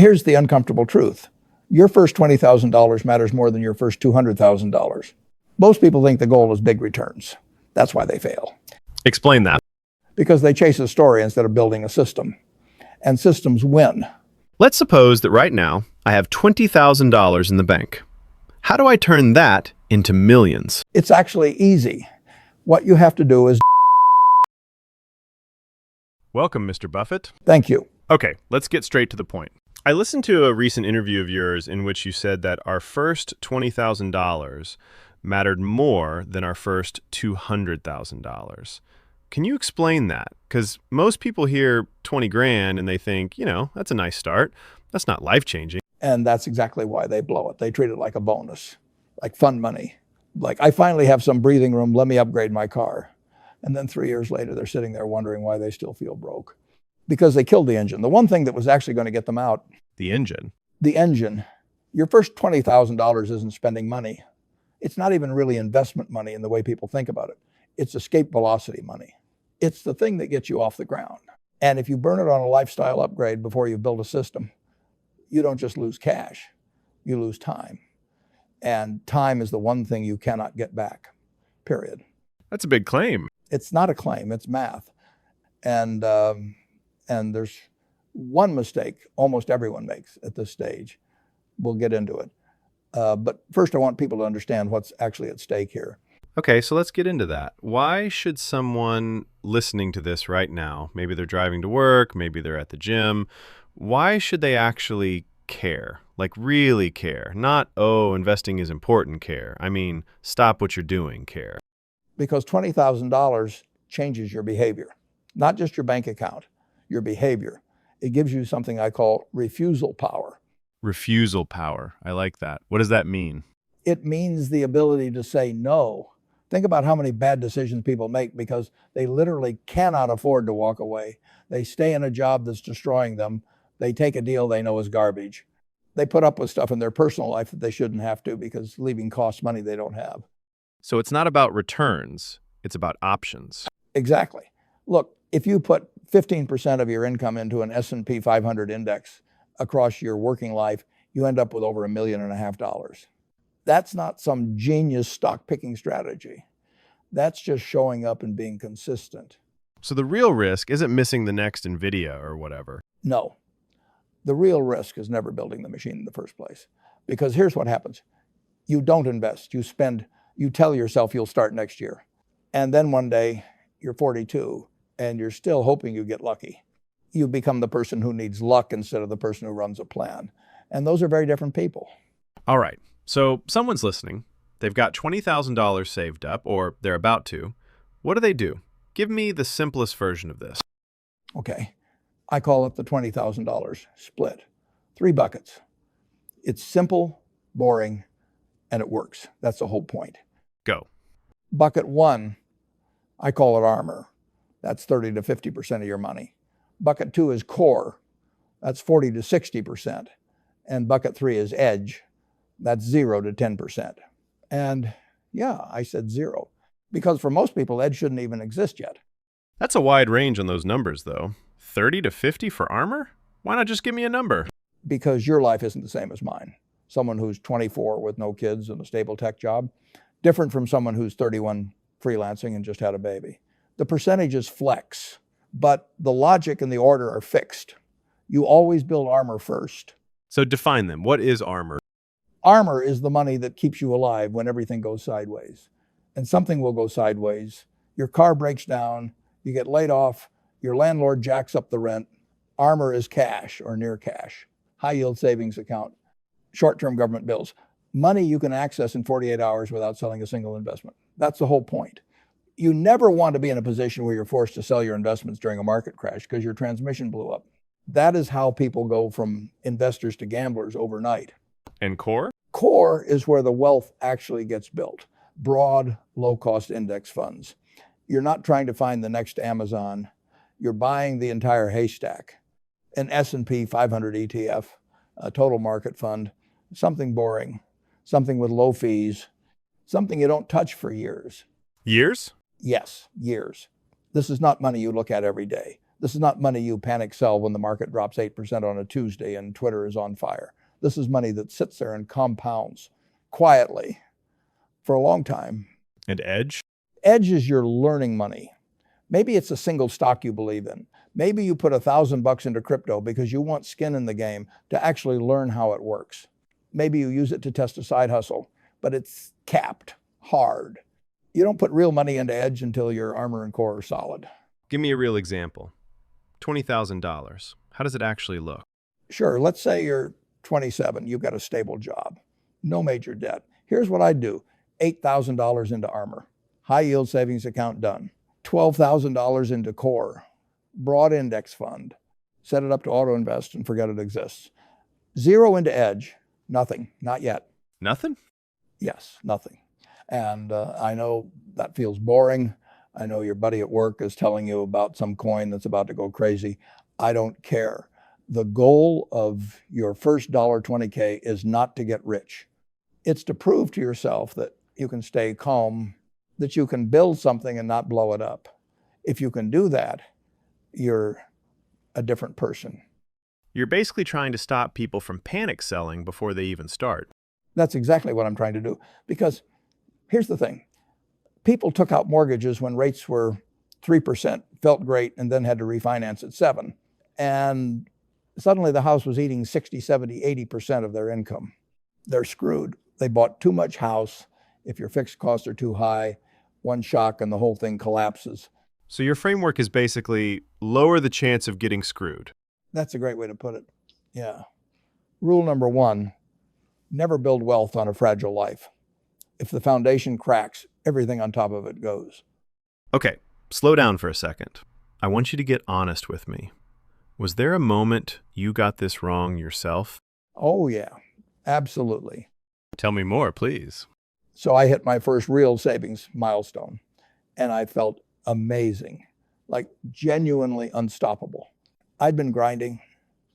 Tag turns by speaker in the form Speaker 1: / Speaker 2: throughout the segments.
Speaker 1: Here's the uncomfortable truth. Your first $20,000 matters more than your first $200,000. Most people think the goal is big returns. That's why they fail.
Speaker 2: Explain that.
Speaker 1: Because they chase a story instead of building a system. And systems win.
Speaker 2: Let's suppose that right now I have $20,000 in the bank. How do I turn that into millions?
Speaker 1: It's actually easy. What you have to do is...
Speaker 2: Welcome, Mr. Buffett.
Speaker 1: Thank you.
Speaker 2: Okay, let's get straight to the point. I listened to a recent interview of yours in which you said that our first $20,000 mattered more than our first $200,000. Can you explain that? Because most people hear 20 grand and they think, that's a nice start. That's not life-changing.
Speaker 1: And that's exactly why they blow it. They treat it like a bonus, like fun money. Like, I finally have some breathing room, let me upgrade my car. And then 3 years later, they're sitting there wondering why they still feel broke. Because they killed the engine. The one thing that was actually going to get them out.
Speaker 2: The engine.
Speaker 1: The engine. Your first $20,000 isn't spending money. It's not even really investment money in the way people think about it. It's escape velocity money. It's the thing that gets you off the ground. And if you burn it on a lifestyle upgrade before you build a system, you don't just lose cash, you lose time. And time is the one thing you cannot get back, period.
Speaker 2: That's a big claim. It's
Speaker 1: not a claim, it's math. And there's one mistake almost everyone makes at this stage. We'll get into it. But first I want people to understand what's actually at stake here.
Speaker 2: Okay, so let's get into that. Why should someone listening to this right now, maybe they're driving to work, maybe they're at the gym, why should they actually care? Like really care? Not, investing is important care. I mean, stop what you're doing care.
Speaker 1: Because $20,000 changes your behavior, not just your bank account, your behavior. It gives you something I call refusal power.
Speaker 2: Refusal power. I like that. What does that mean?
Speaker 1: It means the ability to say no. Think about how many bad decisions people make because they literally cannot afford to walk away. They stay in a job that's destroying them. They take a deal they know is garbage. They put up with stuff in their personal life that they shouldn't have to because leaving costs money they don't have.
Speaker 2: So it's not about returns, it's about options.
Speaker 1: Exactly. Look, if you put 15% of your income into an S&P 500 index across your working life, you end up with over $1.5 million. That's not some genius stock picking strategy. That's just showing up and being consistent.
Speaker 2: So the real risk isn't missing the next NVIDIA or whatever.
Speaker 1: No. The real risk is never building the machine in the first place. Because here's what happens. You don't invest. You spend. You tell yourself you'll start next year. And then one day you're 42 and you're still hoping you get lucky. You become the person who needs luck instead of the person who runs a plan. And those are very different people.
Speaker 2: All right. So someone's listening. They've got $20,000 saved up, or they're about to. What do? Give me the simplest version of this.
Speaker 1: Okay. I call it the $20,000 split. 3 buckets. It's simple, boring, and it works. That's the whole point.
Speaker 2: Go.
Speaker 1: Bucket 1, I call it armor. That's 30 to 50% of your money. Bucket 2 is core. That's 40 to 60%. And bucket 3 is edge. That's 0 to 10%. And yeah, I said 0. Because for most people, edge shouldn't even exist yet.
Speaker 2: That's a wide range on those numbers, though. 30 to 50 for armor? Why not just give me a number?
Speaker 1: Because your life isn't the same as mine. Someone who's 24 with no kids and a stable tech job, different from someone who's 31 freelancing and just had a baby. The percentages flex, but the logic and the order are fixed. You always build armor first.
Speaker 2: So define them. What is armor?
Speaker 1: Armor is the money that keeps you alive when everything goes sideways. And something will go sideways. Your car breaks down, you get laid off, your landlord jacks up the rent. Armor is cash or near cash, high yield savings account, short-term government bills. Money you can access in 48 hours without selling a single investment. That's the whole point. You never want to be in a position where you're forced to sell your investments during a market crash because your transmission blew up. That is how people go from investors to gamblers overnight.
Speaker 2: And core?
Speaker 1: Core is where the wealth actually gets built. Broad, low-cost index funds. You're not trying to find the next Amazon. You're buying the entire haystack. An S&P 500 ETF, a total market fund, something boring, something with low fees, something you don't touch for years.
Speaker 2: Years?
Speaker 1: Yes, years. This is not money you look at every day. This is not money you panic sell when the market drops 8% on a Tuesday and Twitter is on fire. This is money that sits there and compounds quietly for a long time.
Speaker 2: And edge?
Speaker 1: Edge is your learning money. Maybe it's a single stock you believe in. Maybe you put $1,000 into crypto because you want skin in the game to actually learn how it works. Maybe you use it to test a side hustle, but it's capped hard. You don't put real money into edge until your armor and core are solid.
Speaker 2: Give me a real example. $20,000. How does it actually look?
Speaker 1: Sure, let's say you're 27, you've got a stable job, no major debt. Here's what I'd do. $8,000 into armor, high yield savings account done. $12,000 into core, broad index fund, set it up to auto invest and forget it exists. Zero into edge, nothing, not yet.
Speaker 2: Nothing?
Speaker 1: Yes, nothing. And I know that feels boring. I know your buddy at work is telling you about some coin that's about to go crazy. I don't care. The goal of your first $20K is not to get rich. It's to prove to yourself that you can stay calm, that you can build something and not blow it up. If you can do that, you're a different person.
Speaker 2: You're basically trying to stop people from panic selling before they even start.
Speaker 1: That's exactly what I'm trying to do. Because here's the thing. People took out mortgages when rates were 3%, felt great, and then had to refinance at 7%. And suddenly the house was eating 60, 70, 80% of their income. They're screwed. They bought too much house. If your fixed costs are too high, one shock and the whole thing collapses.
Speaker 2: So your framework is basically lower the chance of getting screwed.
Speaker 1: That's a great way to put it. Yeah. Rule number 1, never build wealth on a fragile life. If the foundation cracks, everything on top of it goes.
Speaker 2: Okay, slow down for a second. I want you to get honest with me. Was there a moment you got this wrong yourself?
Speaker 1: Oh, yeah, absolutely.
Speaker 2: Tell me more, please.
Speaker 1: So I hit my first real savings milestone, and I felt amazing, like genuinely unstoppable. I'd been grinding,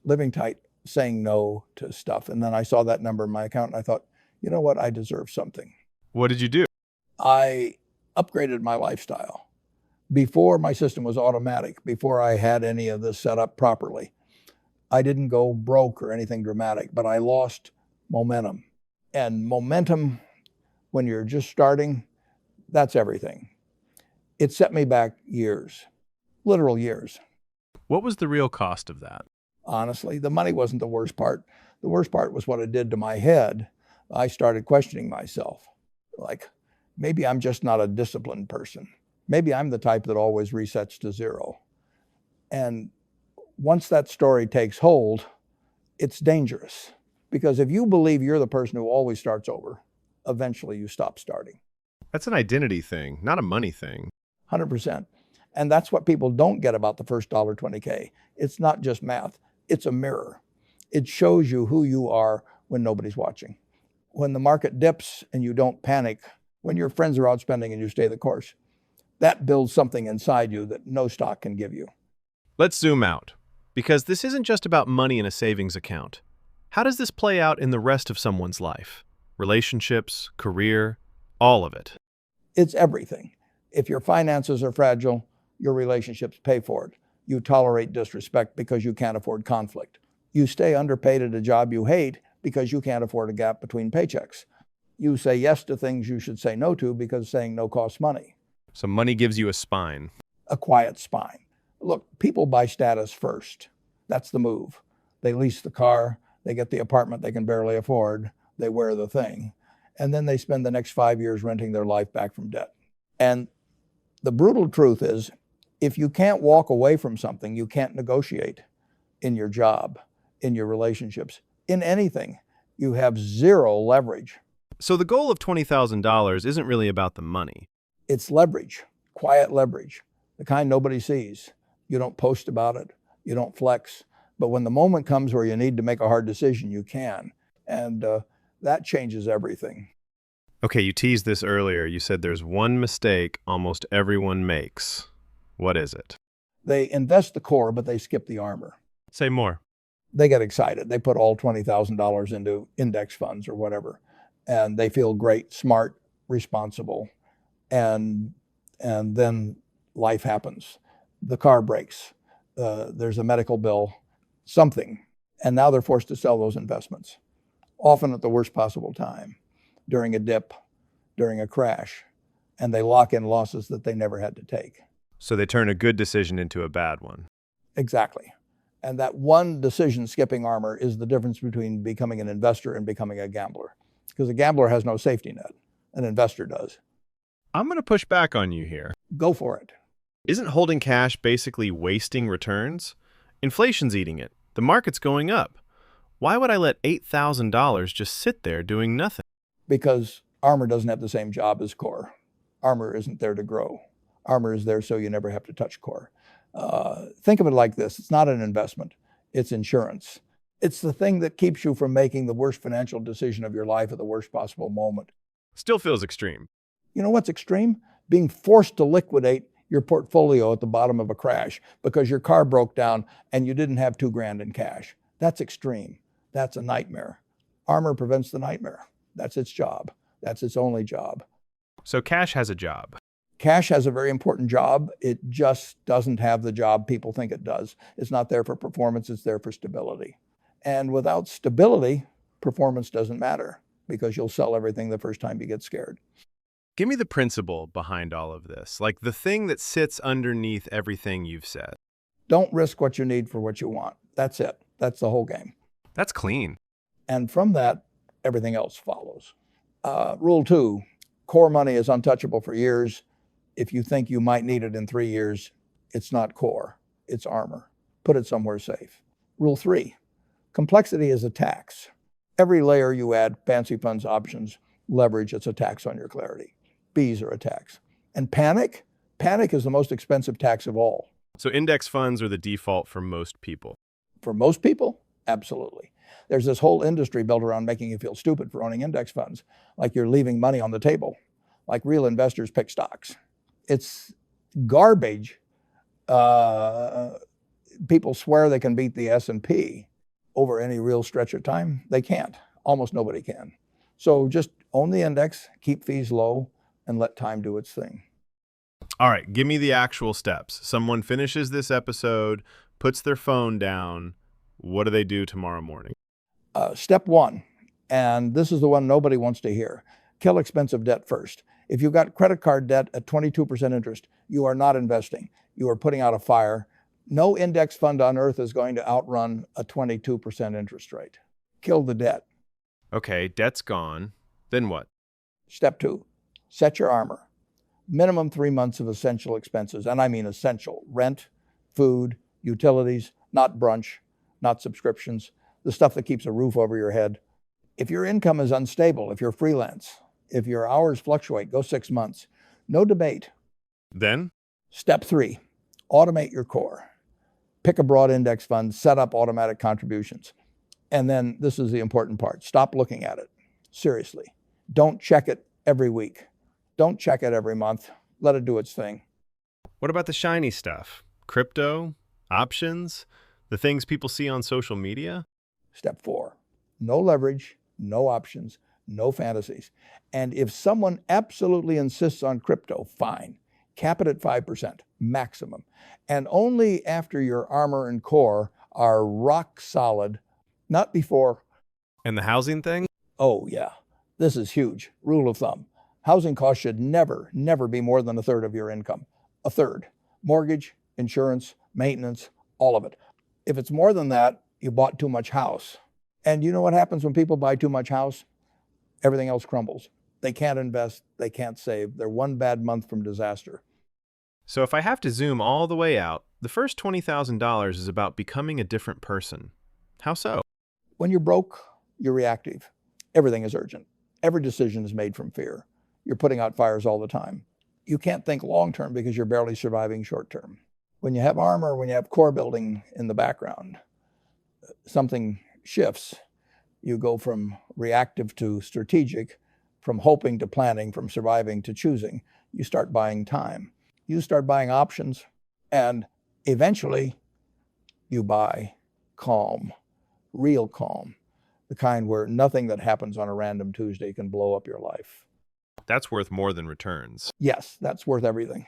Speaker 1: living tight, saying no to stuff. And then I saw that number in my account, and I thought, you know what? I deserve something.
Speaker 2: What did you do?
Speaker 1: I upgraded my lifestyle. Before my system was automatic, before I had any of this set up properly, I didn't go broke or anything dramatic, but I lost momentum. And momentum, when you're just starting, that's everything. It set me back years, literal years.
Speaker 2: What was the real cost of that?
Speaker 1: Honestly, the money wasn't the worst part. The worst part was what it did to my head. I started questioning myself. Like, maybe I'm just not a disciplined person. Maybe I'm the type that always resets to zero. And once that story takes hold, it's dangerous. Because if you believe you're the person who always starts over, eventually you stop starting.
Speaker 2: That's an identity thing, not a money thing.
Speaker 1: 100%. And that's what people don't get about the first $20K. It's not just math. It's a mirror. It shows you who you are when nobody's watching. When the market dips and you don't panic, when your friends are outspending and you stay the course, that builds something inside you that no stock can give you.
Speaker 2: Let's zoom out, because this isn't just about money in a savings account. How does this play out in the rest of someone's life? Relationships, career, all of it.
Speaker 1: It's everything. If your finances are fragile, your relationships pay for it. You tolerate disrespect because you can't afford conflict. You stay underpaid at a job you hate because you can't afford a gap between paychecks. You say yes to things you should say no to because saying no costs money.
Speaker 2: So money gives you a spine.
Speaker 1: A quiet spine. Look, people buy status first. That's the move. They lease the car, they get the apartment they can barely afford, they wear the thing, and then they spend the next 5 years renting their life back from debt. And the brutal truth is, if you can't walk away from something, you can't negotiate in your job, in your relationships, in anything. You have zero leverage.
Speaker 2: So the goal of $20,000 isn't really about the money.
Speaker 1: It's leverage, quiet leverage, the kind nobody sees. You don't post about it, you don't flex. But when the moment comes where you need to make a hard decision, you can. And that changes everything.
Speaker 2: Okay, you teased this earlier. You said there's one mistake almost everyone makes. What is it?
Speaker 1: They invest the core, but they skip the armor.
Speaker 2: Say more.
Speaker 1: They get excited. They put all $20,000 into index funds or whatever. And they feel great, smart, responsible. And then life happens. The car breaks. there's a medical bill, something, and now they're forced to sell those investments, often at the worst possible time, during a dip, during a crash, and they lock in losses that they never had to take.
Speaker 2: So they turn a good decision into a bad one.
Speaker 1: Exactly. And that one decision, skipping armor, is the difference between becoming an investor and becoming a gambler. Because a gambler has no safety net. An investor does.
Speaker 2: I'm going to push back on you here.
Speaker 1: Go for it.
Speaker 2: Isn't holding cash basically wasting returns? Inflation's eating it. The market's going up. Why would I let $8,000 just sit there doing nothing?
Speaker 1: Because armor doesn't have the same job as core. Armor isn't there to grow. Armor is there so you never have to touch core. Think of it like this. It's not an investment. It's insurance. It's the thing that keeps you from making the worst financial decision of your life at the worst possible moment.
Speaker 2: Still feels extreme.
Speaker 1: You know what's extreme? Being forced to liquidate your portfolio at the bottom of a crash because your car broke down and you didn't have $2,000 in cash. That's extreme. That's a nightmare. Armor prevents the nightmare. That's its job. That's its only job.
Speaker 2: So cash has a job.
Speaker 1: Cash has a very important job. It just doesn't have the job people think it does. It's not there for performance. It's there for stability. And without stability, performance doesn't matter because you'll sell everything the first time you get scared.
Speaker 2: Give me the principle behind all of this, like the thing that sits underneath everything you've said.
Speaker 1: Don't risk what you need for what you want. That's it. That's the whole game.
Speaker 2: That's clean.
Speaker 1: And from that, everything else follows. Rule 2, core money is untouchable for years. If you think you might need it in 3 years, it's not core, it's armor. Put it somewhere safe. Rule 3, complexity is a tax. Every layer you add, fancy funds, options, leverage, it's a tax on your clarity. B's are a tax. And panic is the most expensive tax of all.
Speaker 2: So index funds are the default for most people.
Speaker 1: For most people, absolutely. There's this whole industry built around making you feel stupid for owning index funds, like you're leaving money on the table, like real investors pick stocks. It's garbage. People swear they can beat the S&P over any real stretch of time. They can't. Almost nobody can. So just own the index, keep fees low, and let time do its thing.
Speaker 2: All right, give me the actual steps. Someone finishes this episode, puts their phone down. What do they do tomorrow morning?
Speaker 1: Step 1, and this is the one nobody wants to hear. Kill expensive debt first. If you've got credit card debt at 22% interest, you are not investing. You are putting out a fire. No index fund on earth is going to outrun a 22% interest rate. Kill the debt.
Speaker 2: Okay, debt's gone. Then what?
Speaker 1: Step 2, set your armor. Minimum 3 months of essential expenses, and I mean essential. Rent, food, utilities, not brunch, not subscriptions, the stuff that keeps a roof over your head. If your income is unstable, if you're freelance, if your hours fluctuate, go 6 months. No debate.
Speaker 2: Then?
Speaker 1: Step 3, automate your core. Pick a broad index fund, set up automatic contributions. And then this is the important part. Stop looking at it. Seriously. Don't check it every week. Don't check it every month. Let it do its thing.
Speaker 2: What about the shiny stuff? Crypto? Options? The things people see on social media?
Speaker 1: Step 4, no leverage, no options, no fantasies. And if someone absolutely insists on crypto, fine. Cap it at 5%, maximum. And only after your armor and core are rock solid, not before.
Speaker 2: And the housing thing?
Speaker 1: Oh, yeah. This is huge. Rule of thumb. Housing costs should never be more than a third of your income. A third. Mortgage, insurance, maintenance, all of it. If it's more than that, you bought too much house. And you know what happens when people buy too much house? Everything else crumbles. They can't invest. They can't save. They're one bad month from disaster.
Speaker 2: So if I have to zoom all the way out, the first $20,000 is about becoming a different person. How so?
Speaker 1: When you're broke, you're reactive. Everything is urgent. Every decision is made from fear. You're putting out fires all the time. You can't think long-term because you're barely surviving short-term. When you have armor, when you have core building in the background, something shifts. You go from reactive to strategic, from hoping to planning, from surviving to choosing. You start buying time. You start buying options, and eventually you buy calm, real calm, the kind where nothing that happens on a random Tuesday can blow up your life.
Speaker 2: That's worth more than returns.
Speaker 1: Yes, that's worth everything.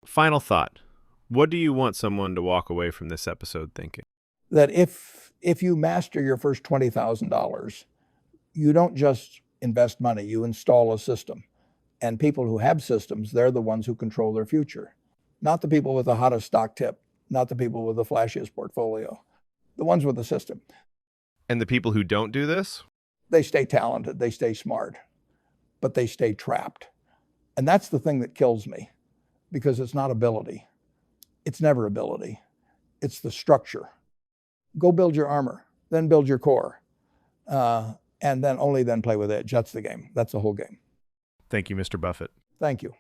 Speaker 2: Final thought. What do you want someone to walk away from this episode thinking?
Speaker 1: That if you master your first $20,000, you don't just invest money, you install a system. And people who have systems, they're the ones who control their future. Not the people with the hottest stock tip, not the people with the flashiest portfolio, the ones with the system.
Speaker 2: And the people who don't do this?
Speaker 1: They stay talented, they stay smart, but they stay trapped. And that's the thing that kills me, because it's not ability. It's never ability. It's the structure. Go build your armor, then build your core, and then only then play with edge. That's the game. That's the whole game.
Speaker 2: Thank you, Mr. Buffett.
Speaker 1: Thank you.